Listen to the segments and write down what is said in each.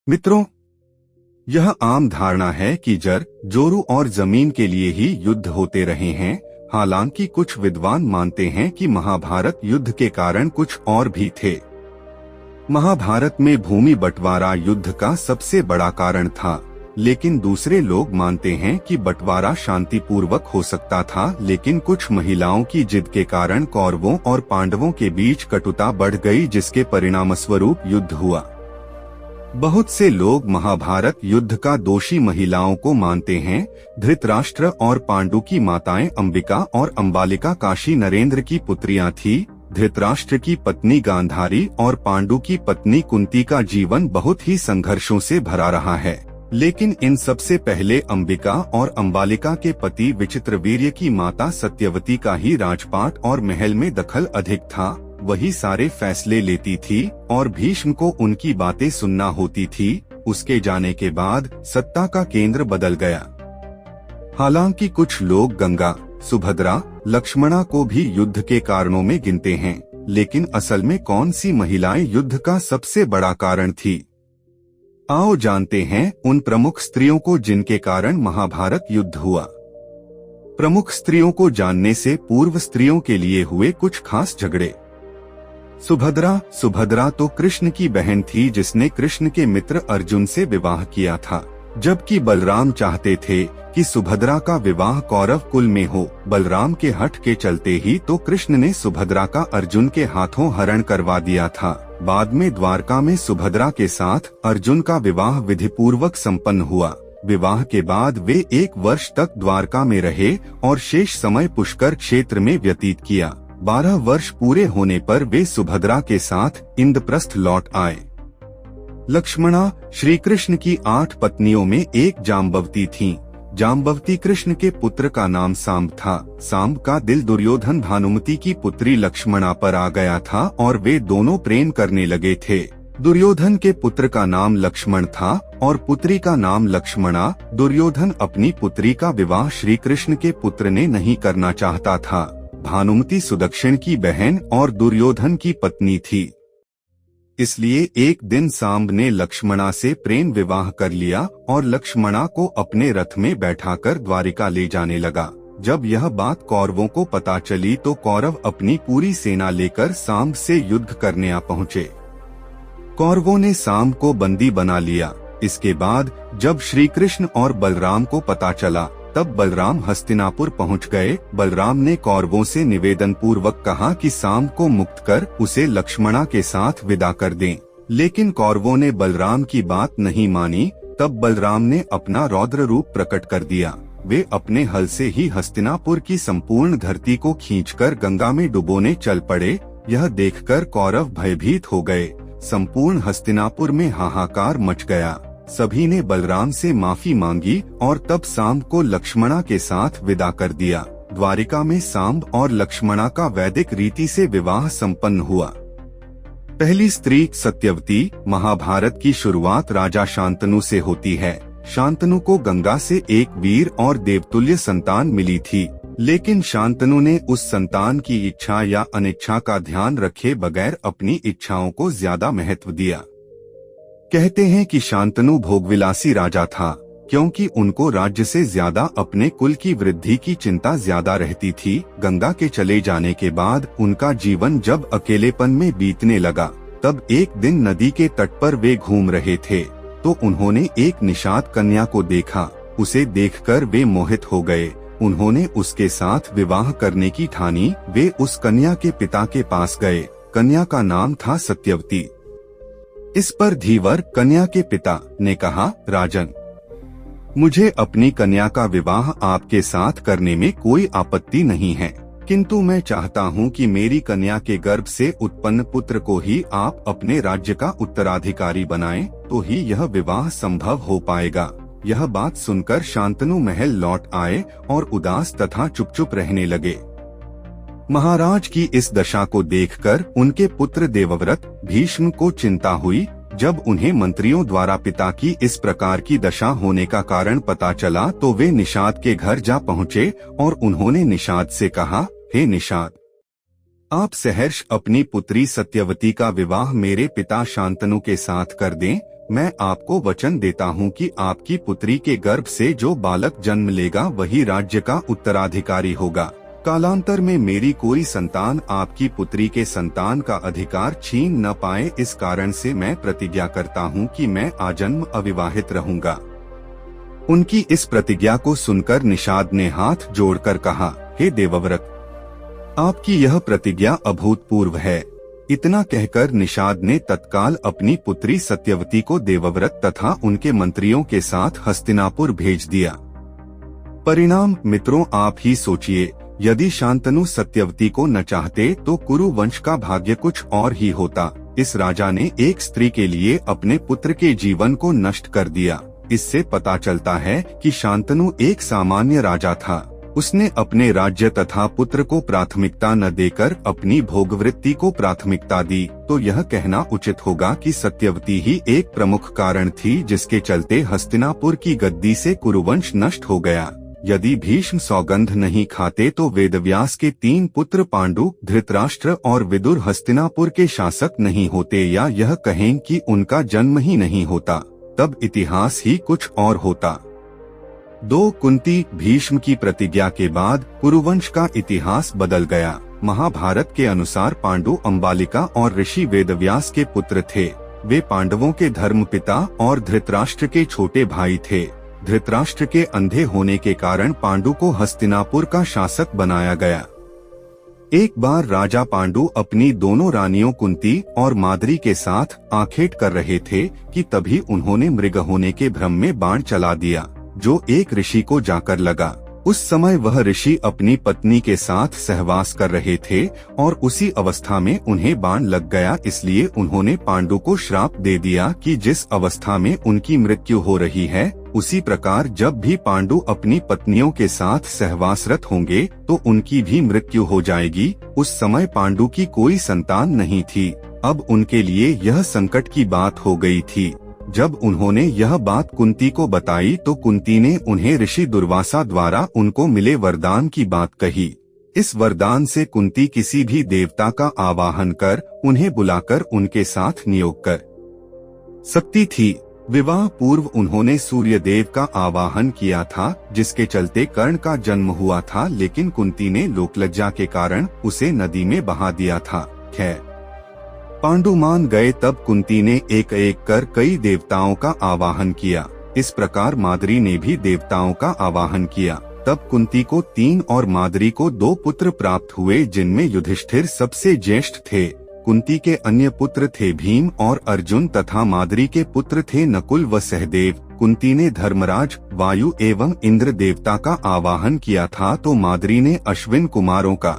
मित्रों, यह आम धारणा है कि जर जोरू और जमीन के लिए ही युद्ध होते रहे हैं। हालांकि कुछ विद्वान मानते हैं कि महाभारत युद्ध के कारण कुछ और भी थे। महाभारत में भूमि बंटवारा युद्ध का सबसे बड़ा कारण था, लेकिन दूसरे लोग मानते हैं कि बंटवारा शांतिपूर्वक हो सकता था, लेकिन कुछ महिलाओं की जिद के कारण कौरवों और पांडवों के बीच कटुता बढ़ गई, जिसके परिणामस्वरूप युद्ध हुआ। बहुत से लोग महाभारत युद्ध का दोषी महिलाओं को मानते हैं। धृतराष्ट्र और पांडु की माताएं अंबिका और अंबालिका काशी नरेंद्र की पुत्रियां थीं। धृतराष्ट्र की पत्नी गांधारी और पांडु की पत्नी कुंती का जीवन बहुत ही संघर्षों से भरा रहा है, लेकिन इन सबसे पहले अंबिका और अंबालिका के पति विचित्रवीर्य की माता सत्यवती का ही राजपाट और महल में दखल अधिक था। वही सारे फैसले लेती थी और भीष्म को उनकी बातें सुनना होती थी। उसके जाने के बाद सत्ता का केंद्र बदल गया। हालांकि कुछ लोग गंगा, सुभद्रा, लक्ष्मणा को भी युद्ध के कारणों में गिनते हैं, लेकिन असल में कौन सी महिलाएं युद्ध का सबसे बड़ा कारण थी? आओ जानते हैं उन प्रमुख स्त्रियों को जिनके कारण महाभारत युद्ध हुआ। प्रमुख स्त्रियों को जानने से पूर्व स्त्रियों के लिए हुए कुछ खास झगड़े। सुभद्रा तो कृष्ण की बहन थी, जिसने कृष्ण के मित्र अर्जुन से विवाह किया था, जबकि बलराम चाहते थे कि सुभद्रा का विवाह कौरव कुल में हो। बलराम के हठ के चलते ही तो कृष्ण ने सुभद्रा का अर्जुन के हाथों हरण करवा दिया था। बाद में द्वारका में सुभद्रा के साथ अर्जुन का विवाह विधिपूर्वक संपन्न हुआ। विवाह के बाद वे 1 वर्ष तक द्वारका में रहे और शेष समय पुष्कर क्षेत्र में व्यतीत किया। 12 वर्ष पूरे होने पर वे सुभद्रा के साथ इंद्रप्रस्थ लौट आए। लक्ष्मणा श्री कृष्ण की 8 पत्नियों में एक जाम्बवती थीं। जाम्बवती कृष्ण के पुत्र का नाम सांब था। सांब का दिल दुर्योधन भानुमति की पुत्री लक्ष्मणा पर आ गया था और वे दोनों प्रेम करने लगे थे। दुर्योधन के पुत्र का नाम लक्ष्मण था और पुत्री का नाम लक्ष्मणा। दुर्योधन अपनी पुत्री का विवाह श्री कृष्ण के पुत्र ने नहीं करना चाहता था। भानुमति सुदक्षिण की बहन और दुर्योधन की पत्नी थी, इसलिए एक दिन सांब ने लक्ष्मणा से प्रेम विवाह कर लिया और लक्ष्मणा को अपने रथ में बैठाकर द्वारिका ले जाने लगा। जब यह बात कौरवों को पता चली तो कौरव अपनी पूरी सेना लेकर सांब से युद्ध करने आ पहुँचे। कौरवों ने सांब को बंदी बना लिया। इसके बाद जब श्री कृष्ण और बलराम को पता चला, तब बलराम हस्तिनापुर पहुंच गए। बलराम ने कौरवों से निवेदन पूर्वक कहा कि सांब को मुक्त कर उसे लक्ष्मणा के साथ विदा कर दें, लेकिन कौरवों ने बलराम की बात नहीं मानी। तब बलराम ने अपना रौद्र रूप प्रकट कर दिया। वे अपने हल से ही हस्तिनापुर की संपूर्ण धरती को खींचकर गंगा में डुबोने चल पड़े। यह देखकर कौरव भयभीत हो गए। संपूर्ण हस्तिनापुर में हाहाकार मच गया। सभी ने बलराम से माफी मांगी और तब सांब को लक्ष्मणा के साथ विदा कर दिया। द्वारिका में सांब और लक्ष्मणा का वैदिक रीति से विवाह संपन्न हुआ। पहली स्त्री सत्यवती। महाभारत की शुरुआत राजा शांतनु से होती है। शांतनु को गंगा से एक वीर और देवतुल्य संतान मिली थी, लेकिन शांतनु ने उस संतान की इच्छा या अनिच्छा का ध्यान रखे बगैर अपनी इच्छाओं को ज्यादा महत्व दिया। कहते हैं कि शांतनु भोगविलासी राजा था, क्योंकि उनको राज्य से ज्यादा अपने कुल की वृद्धि की चिंता ज्यादा रहती थी। गंगा के चले जाने के बाद उनका जीवन जब अकेलेपन में बीतने लगा, तब एक दिन नदी के तट पर वे घूम रहे थे तो उन्होंने एक निषाद कन्या को देखा। उसे देखकर वे मोहित हो गए। उन्होंने उसके साथ विवाह करने की ठानी। वे उस कन्या के पिता के पास गए। कन्या का नाम था सत्यवती। इस पर धीवर कन्या के पिता ने कहा, राजन, मुझे अपनी कन्या का विवाह आपके साथ करने में कोई आपत्ति नहीं है, किंतु मैं चाहता हूँ कि मेरी कन्या के गर्भ से उत्पन्न पुत्र को ही आप अपने राज्य का उत्तराधिकारी बनाएं, तो ही यह विवाह संभव हो पाएगा। यह बात सुनकर शांतनु महल लौट आए और उदास तथा चुप रहने लगे। महाराज की इस दशा को देखकर उनके पुत्र देवव्रत भीष्म को चिंता हुई। जब उन्हें मंत्रियों द्वारा पिता की इस प्रकार की दशा होने का कारण पता चला तो वे निषाद के घर जा पहुँचे और उन्होंने निषाद से कहा, हे निषाद, आप सहर्ष अपनी पुत्री सत्यवती का विवाह मेरे पिता शांतनु के साथ कर दें। मैं आपको वचन देता हूँ कि आपकी पुत्री के गर्भ से जो बालक जन्म लेगा वही राज्य का उत्तराधिकारी होगा। कालांतर में मेरी कोई संतान आपकी पुत्री के संतान का अधिकार छीन न पाए, इस कारण से मैं प्रतिज्ञा करता हूँ कि मैं आजन्म अविवाहित रहूंगा। उनकी इस प्रतिज्ञा को सुनकर निषाद ने हाथ जोड़कर कहा, हे देवव्रत, आपकी यह प्रतिज्ञा अभूतपूर्व है। इतना कहकर निषाद ने तत्काल अपनी पुत्री सत्यवती को देवव्रत तथा उनके मंत्रियों के साथ हस्तिनापुर भेज दिया। परिणाम मित्रों आप ही सोचिए, यदि शांतनु सत्यवती को न चाहते तो कुरु वंश का भाग्य कुछ और ही होता। इस राजा ने एक स्त्री के लिए अपने पुत्र के जीवन को नष्ट कर दिया। इससे पता चलता है कि शांतनु एक सामान्य राजा था। उसने अपने राज्य तथा पुत्र को प्राथमिकता न देकर अपनी भोगवृत्ति को प्राथमिकता दी। तो यह कहना उचित होगा कि सत्यवती ही एक प्रमुख कारण थी जिसके चलते हस्तिनापुर की गद्दी से कुरुवंश नष्ट हो गया। यदि भीष्म सौगंध नहीं खाते तो वेदव्यास के 3 पुत्र पांडु, धृतराष्ट्र और विदुर हस्तिनापुर के शासक नहीं होते, या यह कहें कि उनका जन्म ही नहीं होता, तब इतिहास ही कुछ और होता। 2 कुंती भीष्म की प्रतिज्ञा के बाद कुरुवंश का इतिहास बदल गया। महाभारत के अनुसार पांडु अंबालिका और ऋषि वेदव्यास के पुत्र थे। वे पांडवों के धर्मपिता और धृतराष्ट्र के छोटे भाई थे। धृतराष्ट्र के अंधे होने के कारण पांडु को हस्तिनापुर का शासक बनाया गया। एक बार राजा पांडु अपनी दोनों रानियों कुंती और माद्री के साथ आखेट कर रहे थे कि तभी उन्होंने मृग होने के भ्रम में बाण चला दिया, जो एक ऋषि को जाकर लगा। उस समय वह ऋषि अपनी पत्नी के साथ सहवास कर रहे थे और उसी अवस्था में उन्हें बाण लग गया। इसलिए उन्होंने पांडु को श्राप दे दिया कि जिस अवस्था में उनकी मृत्यु हो रही है, उसी प्रकार जब भी पांडु अपनी पत्नियों के साथ सहवासरत होंगे तो उनकी भी मृत्यु हो जाएगी। उस समय पांडु की कोई संतान नहीं थी। अब उनके लिए यह संकट की बात हो गई थी। जब उन्होंने यह बात कुंती को बताई तो कुंती ने उन्हें ऋषि दुर्वासा द्वारा उनको मिले वरदान की बात कही। इस वरदान से कुंती किसी भी देवता का आवाहन कर उन्हें बुलाकर उनके साथ नियोग कर सकती थी। विवाह पूर्व उन्होंने सूर्य देव का आवाहन किया था, जिसके चलते कर्ण का जन्म हुआ था, लेकिन कुंती ने लोकलज्जा के कारण उसे नदी में बहा दिया था। खैर पांडु मान गए। तब कुंती ने एक एक कर कई देवताओं का आवाहन किया। इस प्रकार माद्री ने भी देवताओं का आवाहन किया। तब कुंती को 3 और माद्री को 2 पुत्र प्राप्त हुए, जिनमें युधिष्ठिर सबसे ज्येष्ठ थे। कुंती के अन्य पुत्र थे भीम और अर्जुन तथा माद्री के पुत्र थे नकुल व सहदेव। कुंती ने धर्मराज, वायु एवं इंद्र देवता का आवाहन किया था, तो माद्री ने अश्विन कुमारों का।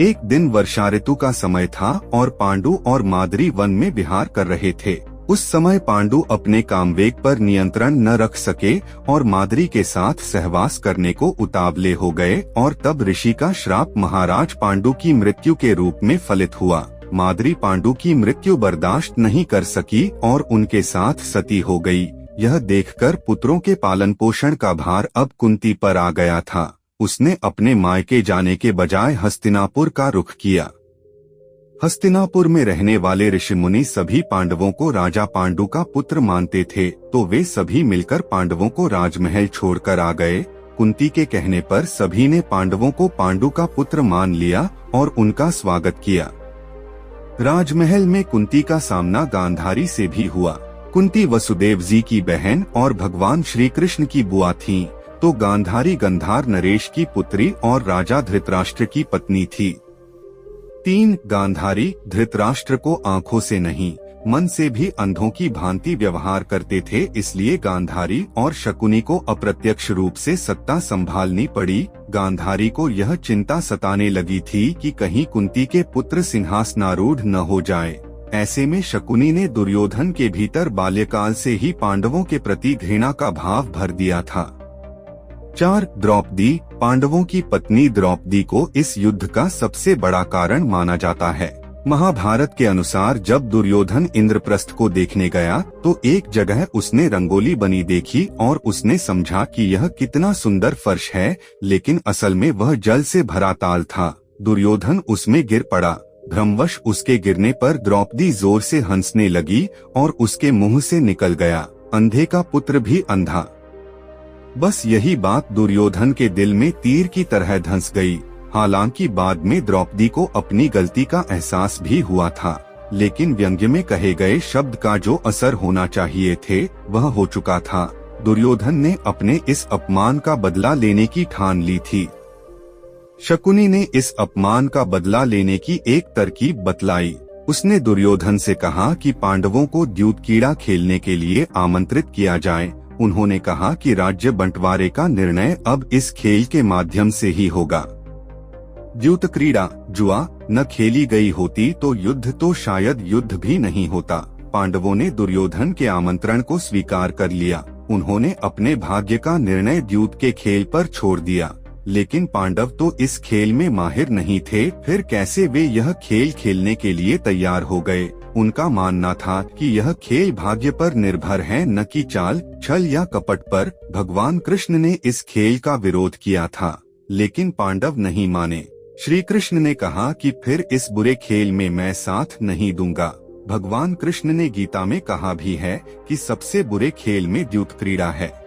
एक दिन वर्षा ऋतु का समय था और पांडु और माद्री वन में विहार कर रहे थे। उस समय पांडु अपने कामवेग पर नियंत्रण न रख सके और माद्री के साथ सहवास करने को उतावले हो गए, और तब ऋषि का श्राप महाराज पांडु की मृत्यु के रूप में फलित हुआ। माद्री पांडु की मृत्यु बर्दाश्त नहीं कर सकी और उनके साथ सती हो गई। यह देखकर पुत्रों के पालन पोषण का भार अब कुंती पर आ गया था। उसने अपने मायके जाने के बजाय हस्तिनापुर का रुख किया। हस्तिनापुर में रहने वाले ऋषि मुनि सभी पांडवों को राजा पांडु का पुत्र मानते थे, तो वे सभी मिलकर पांडवों को राजमहल छोड़कर आ गए। कुंती के कहने पर सभी ने पांडवों को पांडु का पुत्र मान लिया और उनका स्वागत किया। राजमहल में कुंती का सामना गांधारी से भी हुआ। कुंती वसुदेव जी की बहन और भगवान श्री कृष्ण की बुआ थीं, तो गांधारी गंधार नरेश की पुत्री और राजा धृतराष्ट्र की पत्नी थी। 3 गांधारी धृतराष्ट्र को आंखों से नहीं मन से भी अंधों की भांति व्यवहार करते थे, इसलिए गांधारी और शकुनी को अप्रत्यक्ष रूप से सत्ता संभालनी पड़ी। गांधारी को यह चिंता सताने लगी थी कि कहीं कुंती के पुत्र सिंहासनारूढ़ न हो जाए। ऐसे में शकुनी ने दुर्योधन के भीतर बाल्यकाल से ही पांडवों के प्रति घृणा का भाव भर दिया था। 4 द्रौपदी पांडवों की पत्नी द्रौपदी को इस युद्ध का सबसे बड़ा कारण माना जाता है। महाभारत के अनुसार जब दुर्योधन इंद्रप्रस्थ को देखने गया तो एक जगह उसने रंगोली बनी देखी और उसने समझा कि यह कितना सुंदर फर्श है, लेकिन असल में वह जल से भरा ताल था। दुर्योधन उसमें गिर पड़ा। भ्रमवश उसके गिरने पर द्रौपदी जोर से हंसने लगी और उसके मुंह से निकल गया, अंधे का पुत्र भी अंधा। बस यही बात दुर्योधन के दिल में तीर की तरह धंस गई। हालांकि बाद में द्रौपदी को अपनी गलती का एहसास भी हुआ था, लेकिन व्यंग्य में कहे गए शब्द का जो असर होना चाहिए थे वह हो चुका था। दुर्योधन ने अपने इस अपमान का बदला लेने की ठान ली थी। शकुनी ने इस अपमान का बदला लेने की एक तरकीब बतलाई। उसने दुर्योधन से कहा कि पांडवों को द्यूतक्रीड़ा खेलने के लिए आमंत्रित किया जाए। उन्होंने कहा कि राज्य बंटवारे का निर्णय अब इस खेल के माध्यम से ही होगा। द्यूतक्रीड़ा जुआ न खेली गई होती तो युद्ध तो शायद युद्ध भी नहीं होता। पांडवों ने दुर्योधन के आमंत्रण को स्वीकार कर लिया। उन्होंने अपने भाग्य का निर्णय द्यूत के खेल पर छोड़ दिया। लेकिन पांडव तो इस खेल में माहिर नहीं थे, फिर कैसे वे यह खेल खेलने के लिए तैयार हो गए। उनका मानना था कि यह खेल भाग्य पर निर्भर है, न कि चाल, छल या कपट पर। भगवान कृष्ण ने इस खेल का विरोध किया था, लेकिन पांडव नहीं माने। श्री कृष्ण ने कहा कि फिर इस बुरे खेल में मैं साथ नहीं दूंगा। भगवान कृष्ण ने गीता में कहा भी है कि सबसे बुरे खेल में द्यूतक्रीड़ा है।